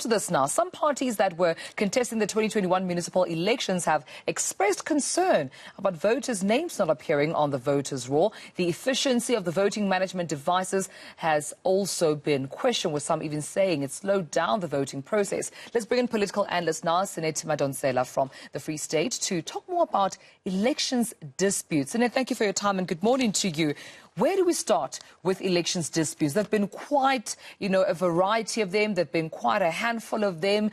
to this now. Some parties that were contesting the 2021 municipal elections have expressed concern about voters' names not appearing on the voters' roll. The efficiency of the voting management devices has also been questioned, with some even saying it slowed down the voting process. Let's bring in political analyst Sanet Madonsela from the Free State to talk more about elections disputes. Sanet, thank you for your time and good morning to you. Where do we start with elections disputes? There have been quite, a variety of them. There have been quite a handful of them,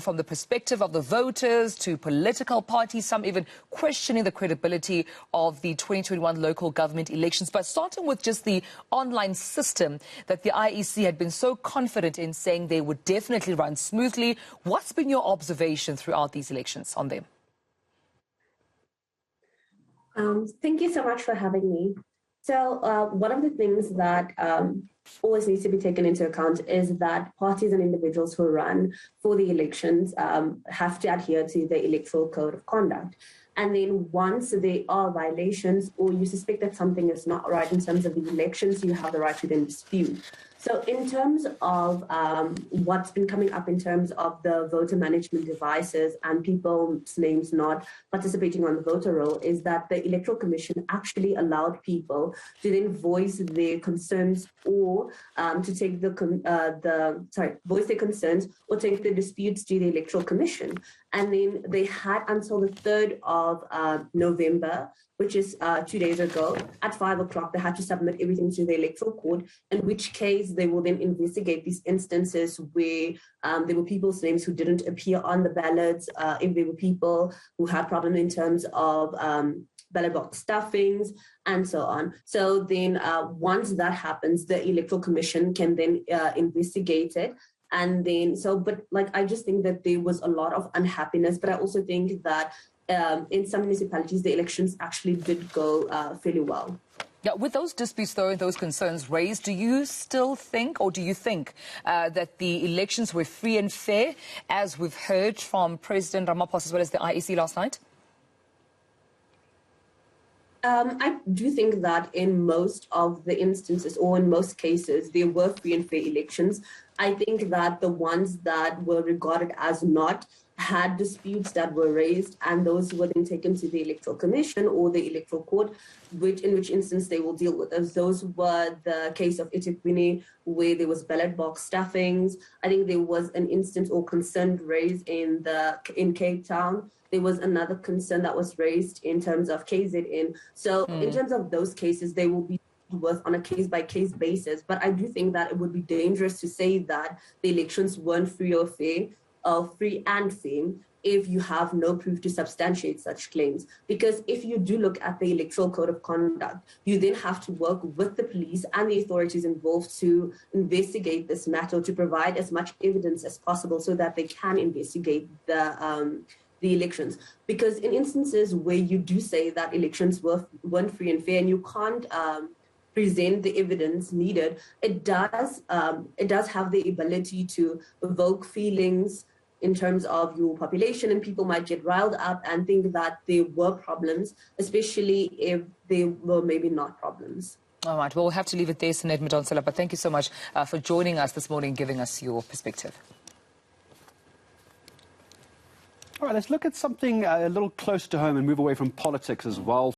from the perspective of the voters to political parties, some even questioning the credibility of the 2021 local government elections. But starting with just the online system that the IEC had been so confident in saying they would definitely run smoothly, what's been your observation throughout these elections on them? Thank you so much for having me. So one of the things that always needs to be taken into account is that parties and individuals who run for the elections have to adhere to the electoral code of conduct. And then once there are violations or you suspect that something is not right in terms of the elections, you have the right to then dispute. So in terms of what's been coming up in terms of the voter management devices and people's names not participating on the voter roll, is that the Electoral Commission actually allowed people to then voice their concerns or to take voice their concerns or take the disputes to the Electoral Commission. And then they had until the 3rd of November, which is 2 days ago, at 5 o'clock, they had to submit everything to the Electoral Court, in which case they will then investigate these instances where there were people's names who didn't appear on the ballots, if there were people who had problems in terms of ballot box stuffings, and so on. So then once that happens, the Electoral Commission can then investigate it. And then, I just think that there was a lot of unhappiness, but I also think that in some municipalities, the elections actually did go fairly well. Yeah, with those disputes, though, and those concerns raised, do you still think, or do you think that the elections were free and fair, as we've heard from President Ramaphosa as well as the IEC last night? I do think that in most of the instances, or in most cases, there were free and fair elections. I think that the ones that were regarded as not had disputes that were raised, and those were then taken to the Electoral Commission or the Electoral Court, in which instance they will deal with those. Those were the case of eThekwini, where there was ballot box stuffings. I think there was an instance or concern raised in Cape Town. There was another concern that was raised in terms of KZN. So in terms of those cases, they will be worth on a case-by-case basis. But I do think that it would be dangerous to say that the elections weren't free or fair, free and fair, if you have no proof to substantiate such claims. Because if you do look at the Electoral Code of Conduct, you then have to work with the police and the authorities involved to investigate this matter, to provide as much evidence as possible so that they can investigate the elections. Because in instances where you do say that elections weren't free and fair and you can't present the evidence needed, it does have the ability to evoke feelings in terms of your population, and people might get riled up and think that there were problems, especially if there were maybe not problems. All right, well, we'll have to leave it there, Sanet Madonsela, but thank you so much for joining us this morning, giving us your perspective. All right, let's look at something a little close to home and move away from politics as well.